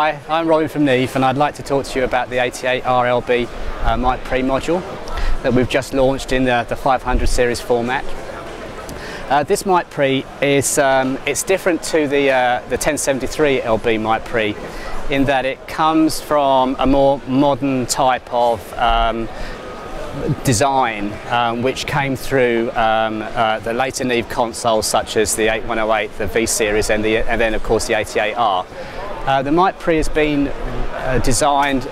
Hi, I'm Regen from Neve, and I'd like to talk to you about the 88RLB mic pre module that we've just launched in the 500 series format. This mic pre is it's different to the 1073 LB mic pre in that it comes from a more modern type of design which came through the later Neve consoles such as the 8108, the V series, and then of course the 88R. The mic pre has been designed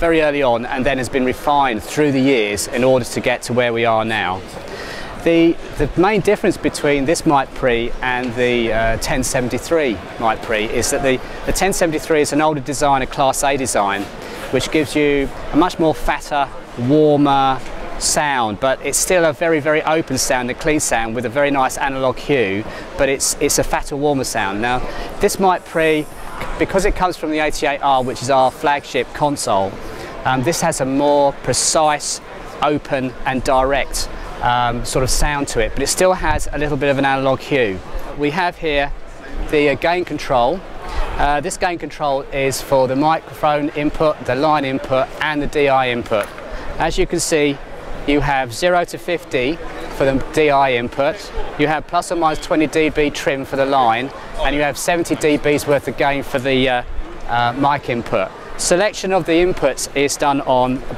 very early on and then has been refined through the years in order to get to where we are now. The main difference between this mic pre and the 1073 mic pre is that the 1073 is an older design, a Class A design, which gives you a much more fatter, warmer sound, but it's still a very, very open sound, a clean sound with a very nice analog hue, but it's a fatter, warmer sound. Now, this mic pre, because it comes from the 88R, which is our flagship console, this has a more precise, open and direct sort of sound to it, but it still has a little bit of an analog hue. We have here the gain control. This gain control is for the microphone input, the line input and the DI input. As you can see, you have 0 to 50 for the DI input, you have plus or minus 20 dB trim for the line, and you have 70 dBs worth of gain for the mic input. Selection of the inputs is done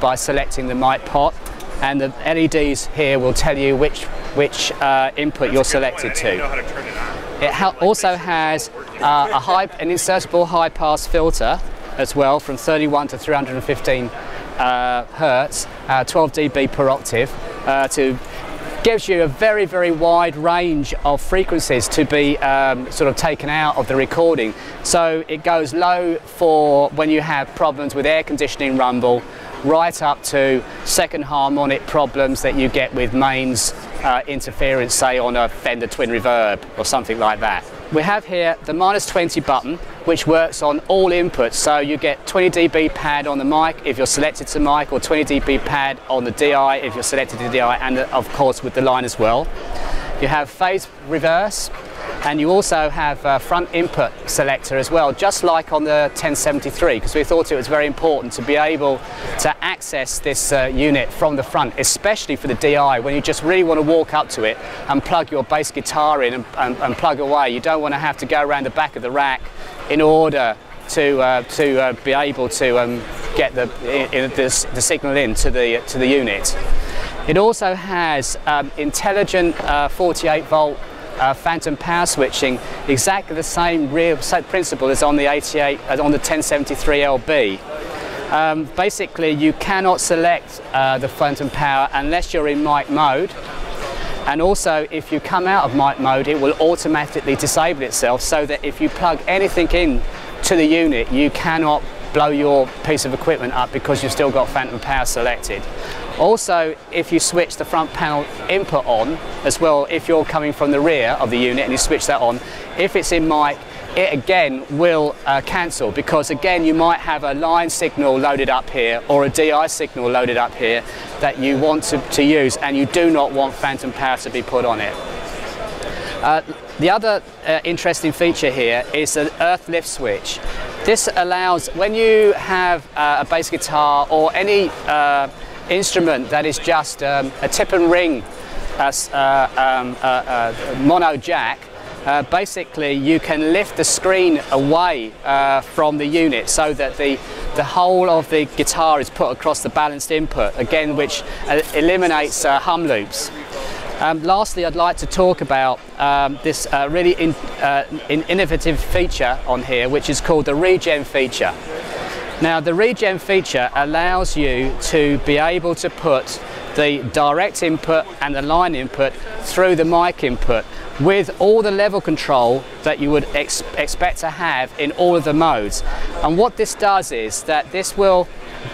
by selecting the mic pot, and the LEDs here will tell you which input you're selected to. It also has an insertable high pass filter as well, from 31 to 315 hertz, 12 dB per octave, gives you a very, very wide range of frequencies to be sort of taken out of the recording. So it goes low for when you have problems with air conditioning rumble, right up to second harmonic problems that you get with mains interference, say on a Fender twin reverb or something like that. We have here the -20 button, which works on all inputs, so you get 20 dB pad on the mic if you're selected to mic, or 20 dB pad on the DI if you're selected to DI, and of course with the line as well. You have phase reverse, and you also have a front input selector as well, just like on the 1073, because we thought it was very important to be able to access this unit from the front, especially for the DI, when you just really want to walk up to it and plug your bass guitar in and plug away. You don't want to have to go around the back of the rack in order to be able to get the signal into the unit. It also has intelligent 48 volt phantom power switching, exactly the same principle as on the 1073 LB. Basically, you cannot select the phantom power unless you're in mic mode, and also if you come out of mic mode, it will automatically disable itself, so that if you plug anything in to the unit, you cannot blow your piece of equipment up because you've still got phantom power selected. Also, if you switch the front panel input on as well, if you're coming from the rear of the unit and you switch that on, if it's in mic, it again will cancel, because again you might have a line signal loaded up here or a DI signal loaded up here that you want to use, and you do not want phantom power to be put on it. The other interesting feature here is an earth lift switch. This allows, when you have a bass guitar or any instrument that is just a tip and ring mono jack, basically you can lift the screen away from the unit, so that the whole of the guitar is put across the balanced input, again which eliminates hum loops. Lastly, I'd like to talk about this really innovative feature on here, which is called the Regen Feature. Now, the Regen Feature allows you to be able to put the direct input and the line input through the mic input with all the level control that you would expect to have in all of the modes. And what this does is that this will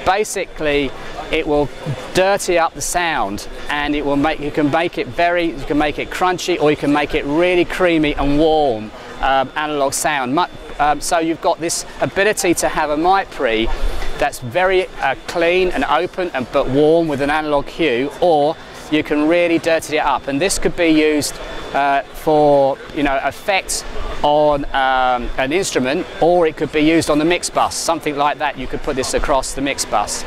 basically, it will dirty up the sound, and it will you can make it crunchy, or you can make it really creamy and warm analog sound. So you've got this ability to have a mic pre that's very clean and open but warm with an analog hue, or you can really dirty it up, and this could be used for effect on an instrument, or it could be used on the mix bus, something like that. You could put this across the mix bus.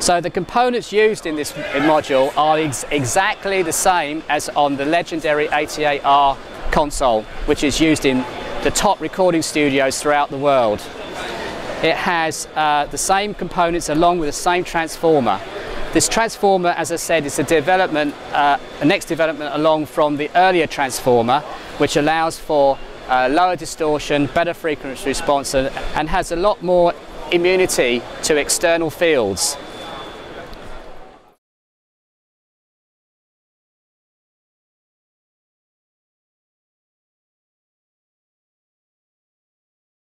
So the components used in this module are exactly the same as on the legendary 88R console, which is used in the top recording studios throughout the world. It has the same components along with the same transformer. This transformer, as I said, is a next development along from the earlier transformer, which allows for lower distortion, better frequency response, and has a lot more immunity to external fields.